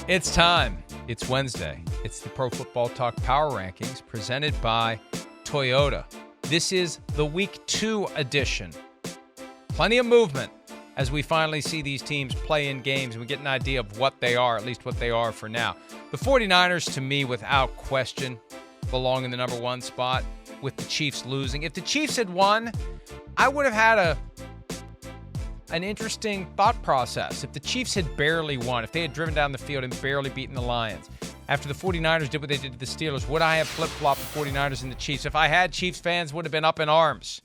It's time. It's Wednesday. It's the Pro Football Talk Power Rankings presented by Toyota. This is the Week 2 edition. Plenty of movement as we finally see these teams play in games and we get an idea of what they are, at least what they are for now. The 49ers, to me, without question, belong in the number one spot with the Chiefs losing. If the Chiefs had won, I would have had an interesting thought process. If the Chiefs had barely won, if they had driven down the field and barely beaten the Lions, after the 49ers did what they did to the Steelers, would I have flip-flopped the 49ers and the Chiefs? If I had, Chiefs fans would have been up in arms.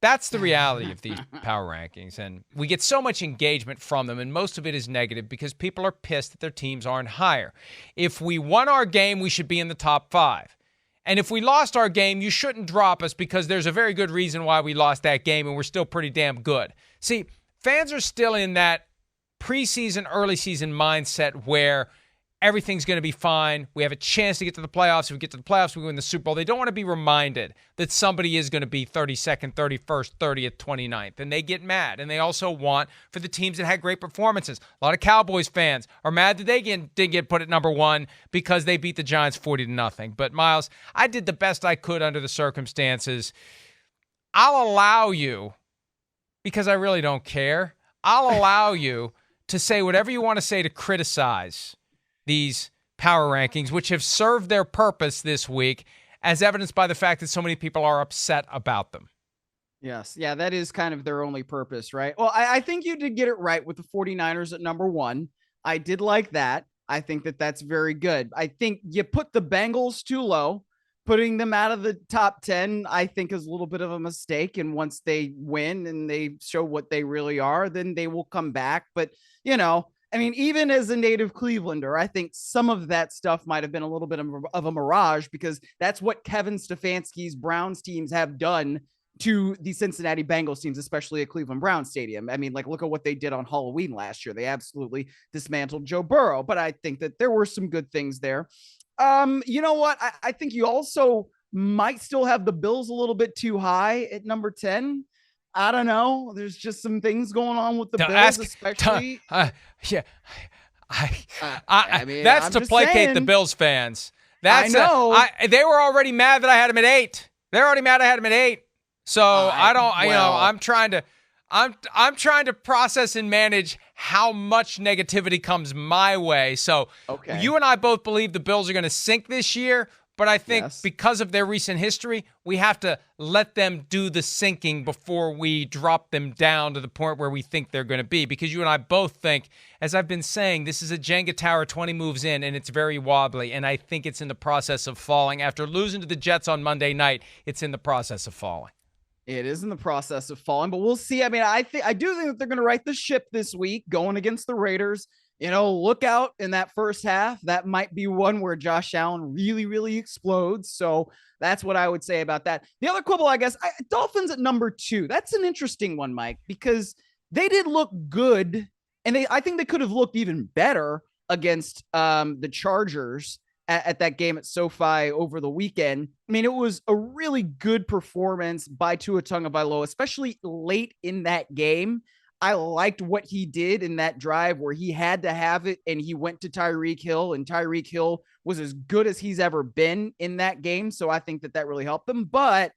That's the reality of these power rankings, and we get so much engagement from them, and most of it is negative because people are pissed that their teams aren't higher. If we won our game, we should be in the top 5. And if we lost our game, you shouldn't drop us because there's a very good reason why we lost that game, and we're still pretty damn good. See, fans are still in that preseason, early season mindset where everything's going to be fine. We have a chance to get to the playoffs. If we get to the playoffs, we win the Super Bowl. They don't want to be reminded that somebody is going to be 32nd, 31st, 30th, 29th. And they get mad. And they also want for the teams that had great performances. A lot of Cowboys fans are mad that they didn't get put at number 1 because they beat the Giants 40-0. But, Myles, I did the best I could under the circumstances. I'll allow you, because I really don't care, I'll allow you to say whatever you want to say to criticize these power rankings, which have served their purpose this week, as evidenced by the fact that so many people are upset about them. Yes. Yeah, that is kind of their only purpose, right? Well, I think you did get it right with the 49ers at number 1. I did like that. I think that that's very good. I think you put the Bengals too low. Putting them out of the top 10, I think, is a little bit of a mistake. And once they win and they show what they really are, then they will come back. But, I mean, even as a native Clevelander, I think some of that stuff might have been a little bit of a mirage because that's what Kevin Stefanski's Browns teams have done to the Cincinnati Bengals teams, especially at Cleveland Browns Stadium. I mean, look at what they did on Halloween last year. They absolutely dismantled Joe Burrow, but I think that there were some good things there. You know what? I think you also might still have the Bills a little bit too high at number 10. I don't know. There's just some things going on with the Bills, especially. I mean, that's to placate the Bills fans. I know. They were already mad that I had them at 8. They're already mad I had them at 8. So I'm trying to process and manage how much negativity comes my way. So You and I both believe the Bills are going to sink this year, but I think because of their recent history, we have to let them do the sinking before we drop them down to the point where we think they're going to be. Because you and I both think, as I've been saying, this is a Jenga tower 20 moves in, and it's very wobbly, and I think it's in the process of falling. After losing to the Jets on Monday night, it's in the process of falling. It is in the process of falling, but we'll see. I mean, I do think that they're going to right the ship this week going against the Raiders. Look out in that first half. That might be one where Josh Allen really, really explodes. So that's what I would say about that. The other quibble, I guess, Dolphins at number 2. That's an interesting one, Mike, because they did look good, and I think they could have looked even better against the Chargers at that game at SoFi over the weekend. I mean, it was a really good performance by Tua Tagovailoa, especially late in that game. I liked what he did in that drive where he had to have it and he went to Tyreek Hill, and Tyreek Hill was as good as he's ever been in that game. So I think that really helped them. But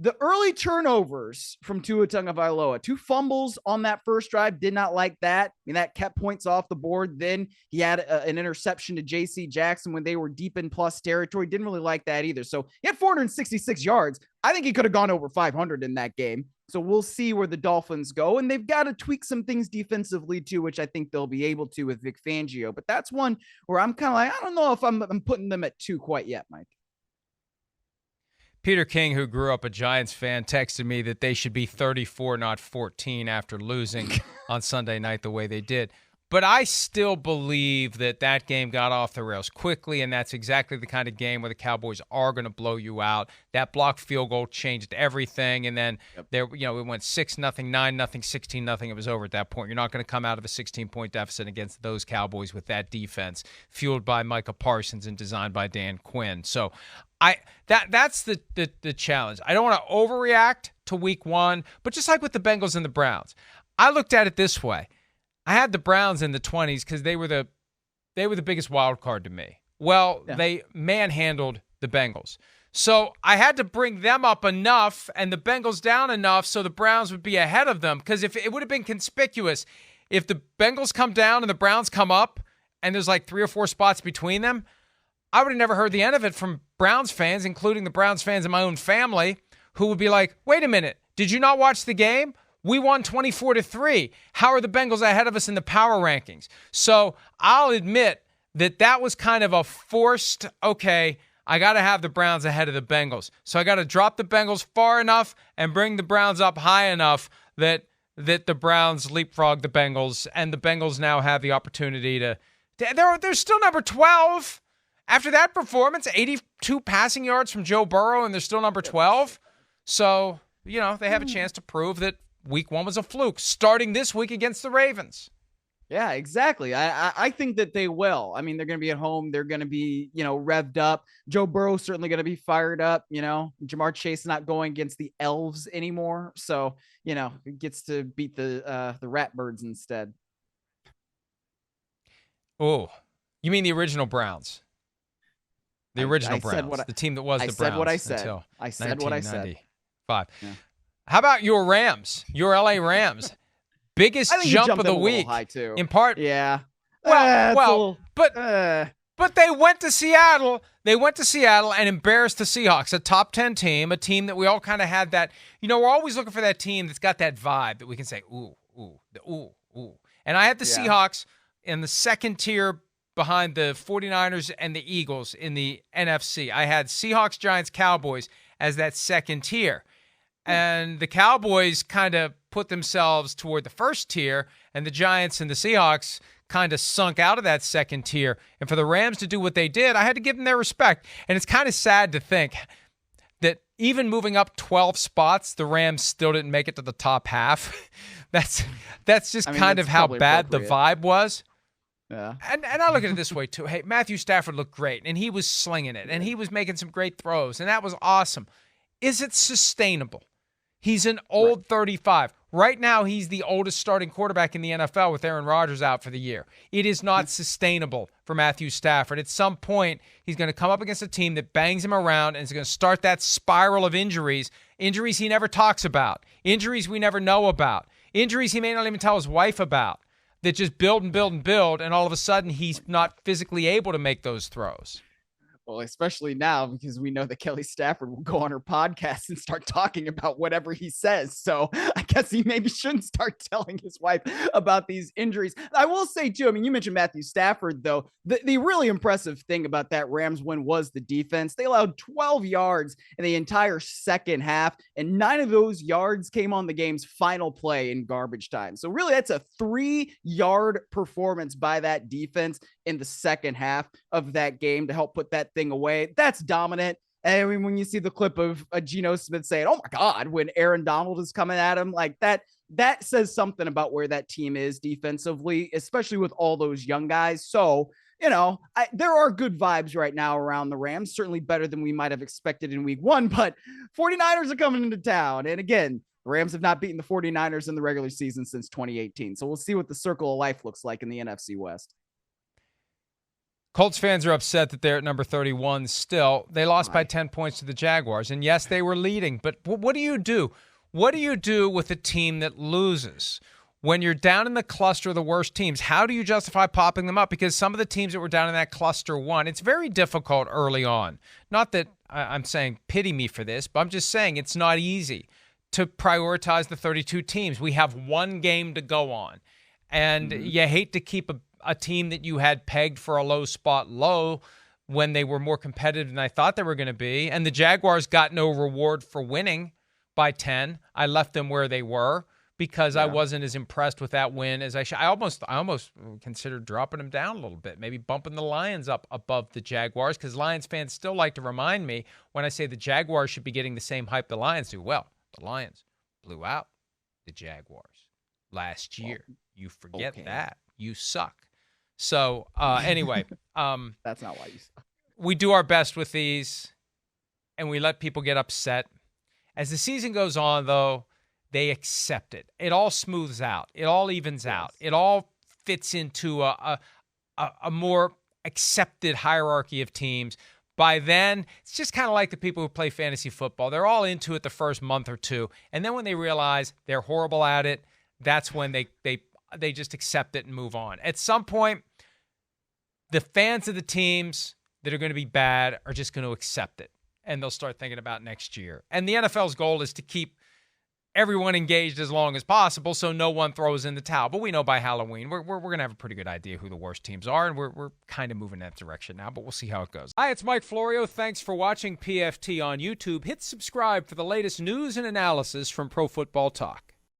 the early turnovers from Tua Tagovailoa, 2 fumbles on that first drive, did not like that. I mean, that kept points off the board. Then he had an interception to J.C. Jackson when they were deep in plus territory. Didn't really like that either. So he had 466 yards. I think he could have gone over 500 in that game. So we'll see where the Dolphins go. And they've got to tweak some things defensively too, which I think they'll be able to with Vic Fangio. But that's one where I'm kind of like, I don't know if I'm putting them at 2 quite yet, Mike. Peter King, who grew up a Giants fan, texted me that they should be 34, not 14 after losing on Sunday night the way they did. But I still believe that game got off the rails quickly, and that's exactly the kind of game where the Cowboys are going to blow you out. That blocked field goal changed everything, and then it went 6-0, 9-0, 16-0. It was over at that point. You're not going to come out of a 16-point deficit against those Cowboys with that defense, fueled by Micah Parsons and designed by Dan Quinn. So that's the challenge. I don't want to overreact to week 1, but just like with the Bengals and the Browns, I looked at it this way. I had the Browns in the 20s because they were the they were the biggest wild card to me. Well, Yeah. they manhandled the Bengals. So I had to bring them up enough and the Bengals down enough so the Browns would be ahead of them. Because if it would have been conspicuous, if the Bengals come down and the Browns come up and there's like 3 or 4 spots between them, I would have never heard the end of it from Browns fans, including the Browns fans in my own family, who would be like, wait a minute, did you not watch the game? We won 24-3. How are the Bengals ahead of us in the power rankings? So I'll admit that was kind of a forced, okay, I got to have the Browns ahead of the Bengals. So I got to drop the Bengals far enough and bring the Browns up high enough that the Browns leapfrog the Bengals, and the Bengals now have the opportunity to they're still number 12. After that performance, 82 passing yards from Joe Burrow, and they're still number 12. So, they have a chance to prove that week 1 was a fluke, starting this week against the Ravens. Yeah, exactly. I think that they will. I mean, they're going to be at home. They're going to be, revved up. Joe Burrow's certainly going to be fired up. Jamar Chase not going against the Elves anymore. So, it gets to beat the Ratbirds instead. Oh, you mean the original Browns? The original Browns, the team that was the Browns. I said what I said. Until I said what I said. 5. Yeah. How about your Rams? Your LA Rams. Biggest jump of the week. High too. In part. Yeah. But they went to Seattle. They went to Seattle and embarrassed the Seahawks, a top 10 team, a team that we all kind of had that, we're always looking for that team that's got that vibe that we can say, ooh, ooh, ooh, ooh. And I had the Seahawks in the second tier behind the 49ers and the Eagles in the NFC. I had Seahawks, Giants, Cowboys as that second tier. And the Cowboys kind of put themselves toward the first tier, and the Giants and the Seahawks kind of sunk out of that second tier. And for the Rams to do what they did, I had to give them their respect. And it's kind of sad to think that even moving up 12 spots, the Rams still didn't make it to the top half. That's just kind of how bad the vibe was. Yeah. And I look at it this way, too. Hey, Matthew Stafford looked great, and he was slinging it, and he was making some great throws, and that was awesome. Is it sustainable? He's an old 35. Right now, he's the oldest starting quarterback in the NFL with Aaron Rodgers out for the year. It is not sustainable for Matthew Stafford. At some point, he's going to come up against a team that bangs him around and is going to start that spiral of injuries he never talks about, injuries we never know about, injuries he may not even tell his wife about, that just build and build and build, and all of a sudden he's not physically able to make those throws. Well, especially now, because we know that Kelly Stafford will go on her podcast and start talking about whatever he says. So I guess he maybe shouldn't start telling his wife about these injuries. I will say, too, I mean, you mentioned Matthew Stafford, though. The really impressive thing about that Rams win was the defense. They allowed 12 yards in the entire second half, and 9 of those yards came on the game's final play in garbage time. So really, that's a 3-yard performance by that defense in the second half of that game to help put that thing away. That's dominant. And I mean, when you see the clip of Geno Smith saying, oh my God, when Aaron Donald is coming at him like that, that says something about where that team is defensively, especially with all those young guys. So, there are good vibes right now around the Rams, certainly better than we might have expected in week 1, but 49ers are coming into town. And again, the Rams have not beaten the 49ers in the regular season since 2018. So we'll see what the circle of life looks like in the NFC West. Colts fans are upset that they're at number 31 still. They lost by 10 points to the Jaguars. And yes, they were leading. But what do you do? What do you do with a team that loses? When you're down in the cluster of the worst teams, how do you justify popping them up? Because some of the teams that were down in that cluster won. It's very difficult early on. Not that I'm saying pity me for this, but I'm just saying it's not easy to prioritize the 32 teams. We have one game to go on. And you hate to keep a team that you had pegged for a low spot low when they were more competitive than I thought they were going to be. And the Jaguars got no reward for winning by 10. I left them where they were because I wasn't as impressed with that win as I should. I almost considered dropping them down a little bit, maybe bumping the Lions up above the Jaguars, because Lions fans still like to remind me when I say the Jaguars should be getting the same hype the Lions do. Well, the Lions blew out the Jaguars last year. You forget that. You suck. So anyway, that's not why you suck. We do our best with these, and we let people get upset. As the season goes on, though, they accept it. It all smooths out. It all evens out. It all fits into a a more accepted hierarchy of teams. By then, it's just kind of like the people who play fantasy football. They're all into it the first month or two, and then when they realize they're horrible at it, that's when they just accept it and move on. At some point, the fans of the teams that are going to be bad are just going to accept it, and they'll start thinking about next year. And the NFL's goal is to keep everyone engaged as long as possible so no one throws in the towel. But we know by Halloween, we're going to have a pretty good idea who the worst teams are, and we're kind of moving in that direction now, but we'll see how it goes. Hi, it's Mike Florio. Thanks for watching PFT on YouTube. Hit subscribe for the latest news and analysis from Pro Football Talk.